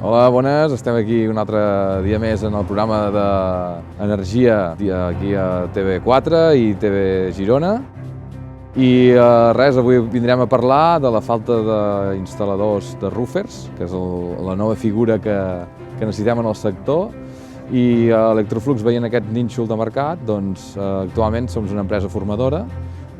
Hola, bones. Estem aquí un altre dia més en el programa d'Energia aquí a TV4 i TV Girona. I res, avui vindrem a parlar de la falta d'instal·ladors de roofers, que és la nova figura que necessitem en el sector. I Electroflux, veient aquest nínxol de mercat, doncs actualment som una empresa formadora.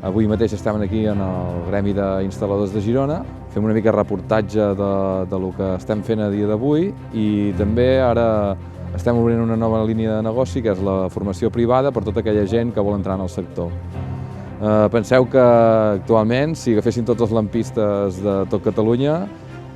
Avui mateix estem aquí en el Gremi d'Instal·ladors de Girona. Fem una mica de reportatge del que estem fent a dia d'avui i també ara estem obrint una nova línia de negoci, que és la formació privada per tota aquella gent que vol entrar en el sector. Penseu que actualment, si agaféssim tots els lampistes de tot Catalunya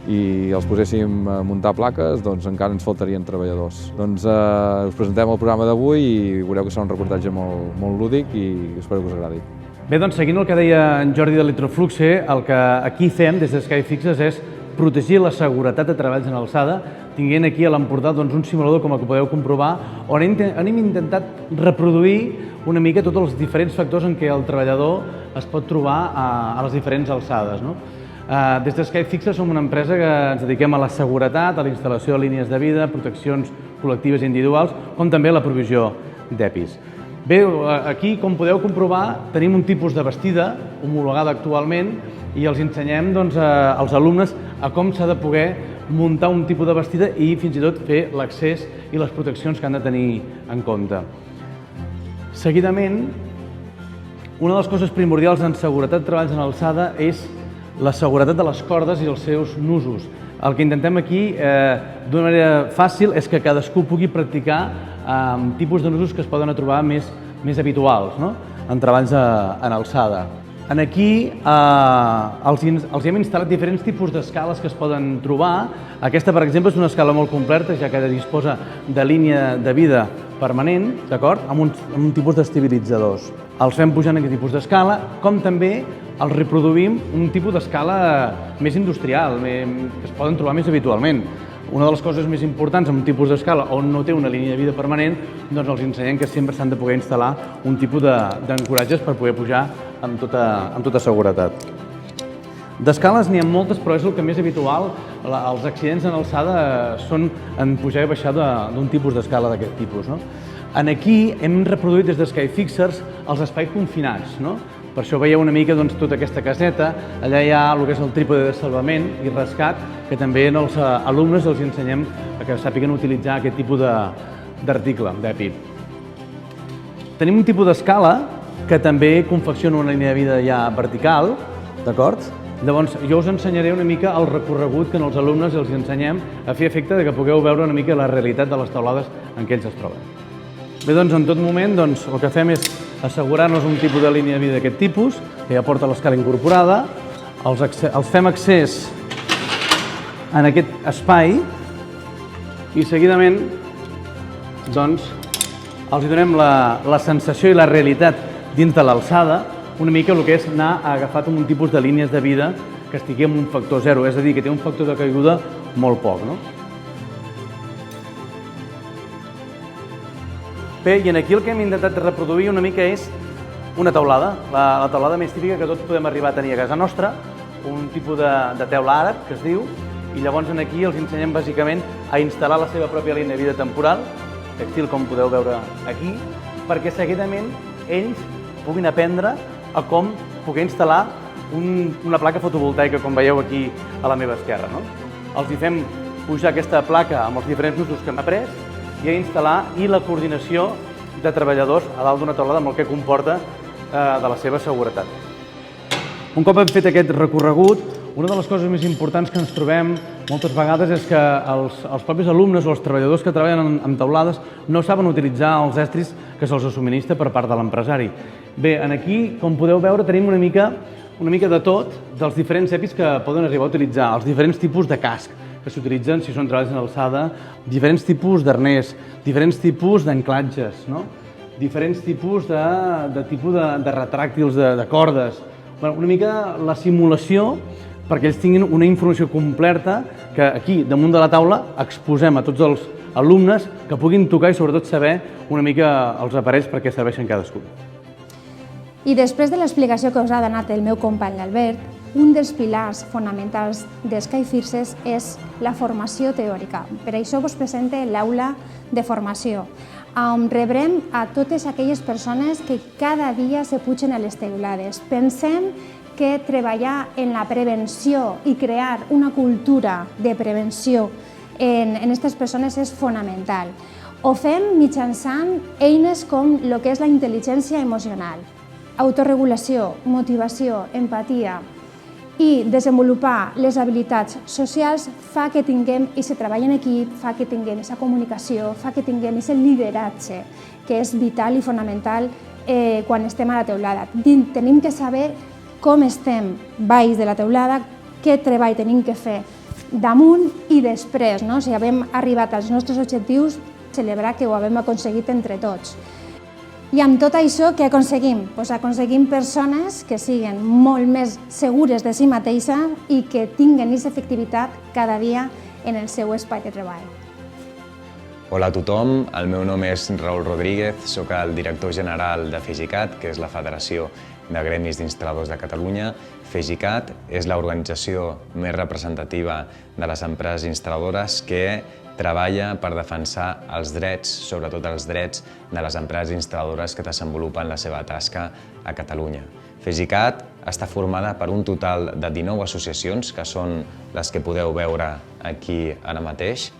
i els poséssim a muntar plaques, doncs encara ens faltarien treballadors. Doncs us presentem el programa d'avui i veureu que serà un reportatge molt lúdic i espero que us agradi. Bé, doncs seguint el que deia en Jordi d'Electroflux, el que aquí fem des de Skyfixes és protegir la seguretat de treballs en alçada, tinguent aquí a l'Empordà un simulador, com el que podeu comprovar, on hem intentat reproduir una mica tots els diferents factors en què el treballador es pot trobar a les diferents alçades. Des de Skyfixes som una empresa que ens dediquem a la seguretat, a la instal·lació de línies de vida, proteccions col·lectives i individuals, com també a la provisió d'EPIs. Bé, aquí, com podeu comprovar, tenim un tipus de vestida homologada actualment i els ensenyem als alumnes a com s'ha de poder muntar un tipus de vestida i fins i tot fer l'accés i les proteccions que han de tenir en compte. Seguidament, una de les coses primordials en seguretat de treballs en alçada és la seguretat de les cordes i els seus nusos. El que intentem aquí, d'una manera fàcil, és que cadascú pugui practicar tipus de nusos que es poden trobar més habituals en treballs en alçada. Aquí els hem instal·lat diferents tipus d'escales que es poden trobar. Aquesta, per exemple, és una escala molt completa, ja que disposa de línia de vida permanent, d'acord, amb un tipus d'estabilitzadors. Els fem pujar en aquest tipus d'escala, com també els reproduïm un tipus d'escala més industrial, que es poden trobar més habitualment. Una de les coses més importants en un tipus d'escala on no té una línia de vida permanent, doncs els ensenyem que sempre s'han de poder instal·lar un tipus d'ancoratges per poder pujar amb tota seguretat. D'escales n'hi ha moltes, però és el que més habitual. Els accidents en alçada són en pujar i baixar d'un tipus d'escala d'aquest tipus. Aquí hem reproduït des de Skyfixers els espais confinats. Per això veieu una mica tota aquesta caseta. Allà hi ha el que és el trípode de salvament i rescat, que també als alumnes els ensenyem que sàpiguen utilitzar aquest tipus d'article, d'EPI. Tenim un tipus d'escala que també confecciona una línia de vida ja vertical, d'acord? Llavors, jo us ensenyaré una mica el recorregut que als alumnes els ensenyem a fer efecte que pugueu veure una mica la realitat de les taulades en què ells es troben. Bé, doncs, en tot moment, el que fem és assegurar-nos un tipus de línia de vida d'aquest tipus, que ja porta l'escala incorporada, els fem accés en aquest espai i seguidament els donem la sensació i la realitat dins de l'alçada, una mica el que és anar agafat amb un tipus de línies de vida que estigui amb un factor 0, és a dir, que té un factor de caiguda molt poc. Bé, i aquí el que hem intentat reproduir una mica és una teulada, la teulada més típica que tots podem arribar a tenir a casa nostra, un tipus de teula àrab, que es diu, i llavors aquí els ensenyem bàsicament a instal·lar la seva pròpia línia de vida temporal, textil com podeu veure aquí, perquè seguidament ells puguin aprendre a com poder instal·lar una placa fotovoltaica, com veieu aquí a la meva esquerra. Els hi fem pujar aquesta placa amb els diferents nusos que hem après i a instal·lar i la coordinació de treballadors a dalt d'una teulada amb el que comporta de la seva seguretat. Un cop hem fet aquest recorregut, una de les coses més importants que ens trobem moltes vegades és que els propis alumnes o els treballadors que treballen en teulades no saben utilitzar els estris que se'ls subministra per part de l'empresari. Bé, aquí, com podeu veure, tenim una mica de tot dels diferents EPIs que poden arribar a utilitzar, els diferents tipus de casc que s'utilitzen si són treballs en alçada, diferents tipus d'arnès, diferents tipus d'anclatges, diferents tipus de retràctils de cordes. Una mica la simulació perquè ells tinguin una informació completa que aquí, damunt de la taula, exposem a tots els alumnes que puguin tocar i sobretot saber una mica els aparells per què serveixen cadascun. I després de l'explicació que us ha donat el meu company l'Albert, un dels pilars fonamentals de Skyfixers és la formació teòrica. Per això us presento l'aula de formació, on rebrem a totes aquelles persones que cada dia se pugen a les teulades. Pensem que treballar en la prevenció i crear una cultura de prevenció en aquestes persones és fonamental. Ho fem mitjançant eines com el que és la intel·ligència emocional, autorregulació, motivació, empatia i desenvolupar les habilitats socials fa que tinguem aquest treball en equip, fa que tinguem aquesta comunicació, fa que tinguem aquest lideratge, que és vital i fonamental quan estem a la teulada. Tenim que saber com estem baix de la teulada, què treball tenim que fer damunt i després, si hem arribat als nostres objectius, celebrar que ho hem aconseguit entre tots. I amb tot això, què aconseguim? Aconseguim persones que siguin molt més segures de si mateixa i que tinguin aquesta efectivitat cada dia en el seu espai de treball. Hola a tothom, el meu nom és Raül Rodríguez, soc el director general de FEGICAT, que és la Federació de Gremis d'Instal·ladors de Catalunya. FEGICAT és l'organització més representativa de les empreses instal·ladores que treballa per defensar els drets, sobretot els drets de les empreses instal·ladores que desenvolupen la seva tasca a Catalunya. FEGICAT està formada per un total de 19 associacions, que són les que podeu veure aquí ara mateix.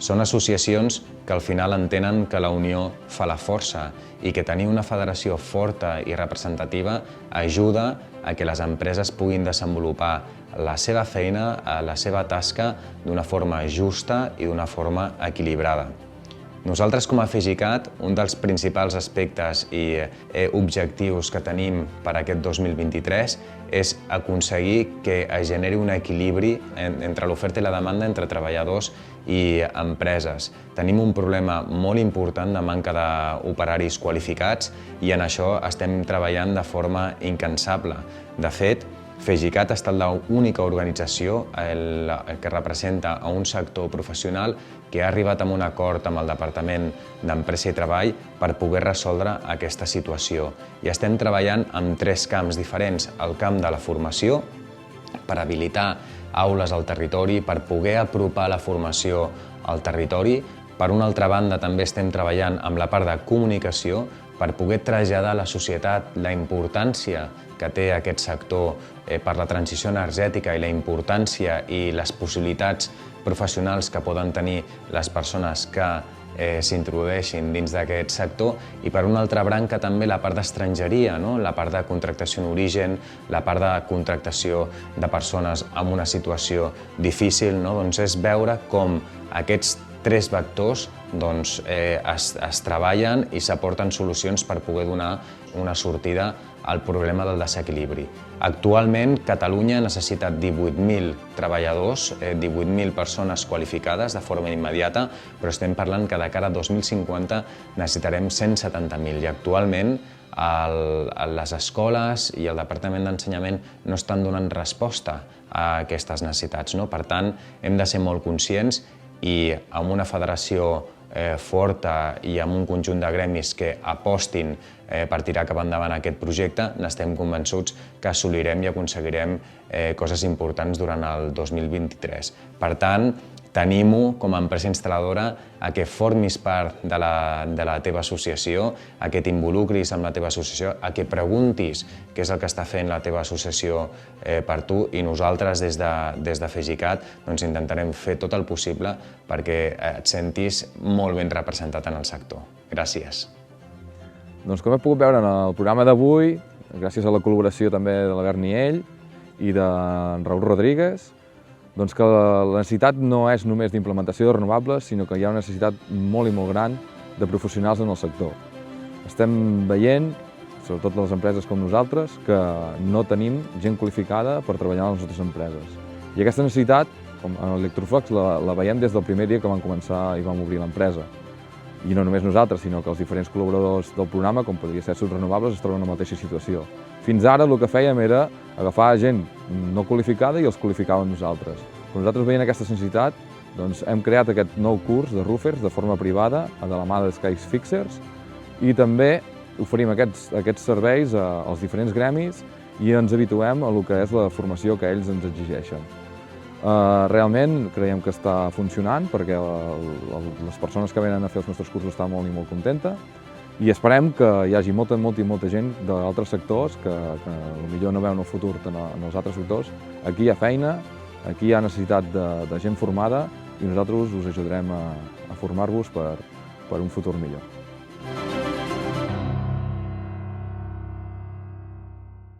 Són associacions que al final entenen que la unió fa la força i que tenir una federació forta i representativa ajuda a que les empreses puguin desenvolupar la seva feina, la seva tasca d'una forma justa i d'una forma equilibrada. Nosaltres com a FEGICAT, un dels principals aspectes i objectius que tenim per aquest 2023 és aconseguir que es generi un equilibri entre l'oferta i la demanda entre treballadors i empreses. Tenim un problema molt important de manca d'operaris qualificats i en això estem treballant de forma incansable. De fet, FEGICAT ha estat l'única organització que representa a un sector professional que ha arribat a un acord amb el Departament d'Empresa i Treball per poder resoldre aquesta situació. I estem treballant en 3 camps diferents. El camp de la formació, per habilitar aules al territori, per poder apropar la formació al territori. Per una altra banda, també estem treballant amb la part de comunicació per poder traslladar a la societat la importància que té aquest sector per la transició energètica i la importància i les possibilitats professionals que poden tenir les persones que s'introdueixin dins d'aquest sector, i per una altra branca també la part d'estrangeria, la part de contractació en origen, la part de contractació de persones en una situació difícil. És veure com aquests 3 vectors es treballen i s'aporten solucions per poder donar una sortida al problema del desequilibri. Actualment, Catalunya necessita 18.000 treballadors, 18.000 persones qualificades de forma immediata, però estem parlant que de cara a 2050 necessitarem 170.000 i actualment les escoles i el Departament d'Ensenyament no estan donant resposta a aquestes necessitats. Per tant, hem de ser molt conscients i amb una federació forta i amb un conjunt de gremis que apostin per tirar cap endavant aquest projecte, n'estem convençuts que assolirem i aconseguirem coses importants durant el 2023. Per tant, t'animo com a empresa instal·ladora a que formis part de la teva associació, a que t'involucris amb la teva associació, a que preguntis què és el que està fent la teva associació per tu, i nosaltres des de FEGICAT intentarem fer tot el possible perquè et sentis molt ben representat en el sector. Gràcies. Doncs com he pogut veure en el programa d'avui, gràcies a la col·laboració també de l'Albert Niell i d'en Raül Rodríguez, doncs que la necessitat no és només d'implementació de renovables, sinó que hi ha una necessitat molt i molt gran de professionals en el sector. Estem veient, sobretot les empreses com nosaltres, que no tenim gent qualificada per treballar a les nostres empreses. I aquesta necessitat, com en Electroflux, la veiem des del primer dia que vam començar i vam obrir l'empresa. I no només nosaltres, sinó que els diferents col·laboradors del programa, com podria ser Subrenovables, es troben en la mateixa situació. Fins ara el que fèiem era agafar gent no qualificada i els qualificàvem nosaltres. Quan nosaltres veient aquesta necessitat, doncs hem creat aquest nou curs de roofers de forma privada, de la mà de Skyfixers, i també oferim aquests serveis als diferents gremis i ens habituem a el que és la formació que ells ens exigeixen. Realment creiem que està funcionant perquè les persones que venen a fer els nostres cursos estan molt i molt contentes i esperem que hi hagi molta gent d'altres sectors que potser no veuen el futur en els altres sectors. Aquí hi ha feina, aquí hi ha necessitat de gent formada i nosaltres us ajudarem a formar-vos per un futur millor.